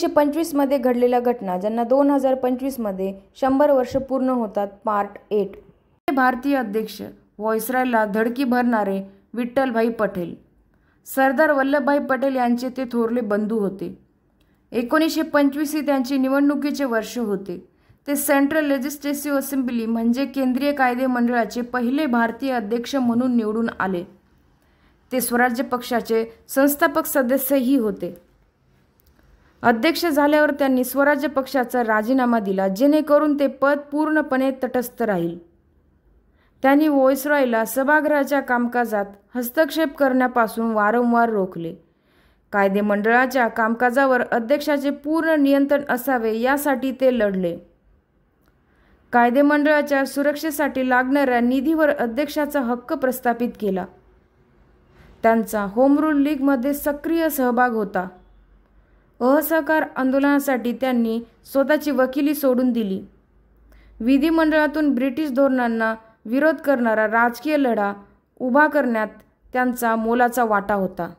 1925मध्ये घडलेल्या घटना ज्यांना 2025मध्ये 100 वर्ष पूर्ण होतात, पार्ट 8. भारतीय अध्यक्ष व्हाईसरॉयला धडकी भरणारे विठ्ठलभाई पटेल. सरदार वल्लभभाई पटेल यांचे ते थोरले बंधू होते. 1925 ही त्यांची निवडणुकीचे वर्ष होते. ते सेंट्रल लेजिस्लेटिव्ह असेंब्ली म्हणजे केंद्रीय कायदे मंडळाचे पहिले भारतीय अध्यक्ष म्हणून निवडून आले. ते स्वराज्य पक्षाचे संस्थापक सदस्यही होते. अध्यक्ष झाल्यावर त्यांनी स्वराज्य पक्षाचा राजीनामा दिला जेणेकरून ते पद पूर्णपणे तटस्थ राहील. त्यांनी व्हाईसरॉयला सभागृहाच्या कामकाजात हस्तक्षेप करण्यापासून वारंवार रोखले. कायदे मंडळाच्या कामकाजावर अध्यक्षाचे पूर्ण नियंत्रण असावे यासाठी ते लढले. कायदे मंडळाच्या सुरक्षेसाठी लागणाऱ्या निधीवर अध्यक्षाचा हक्क प्रस्थापित केला. त्यांचा होम रूल लीगमध्ये सक्रिय सहभाग होता. असहकार आंदोलनासाठी त्यांनी स्वतःची वकिली सोडून दिली. विधिमंडळातून ब्रिटिश धोरणांना विरोध करणारा राजकीय लढा उभा करण्यात त्यांचा मोलाचा वाटा होता.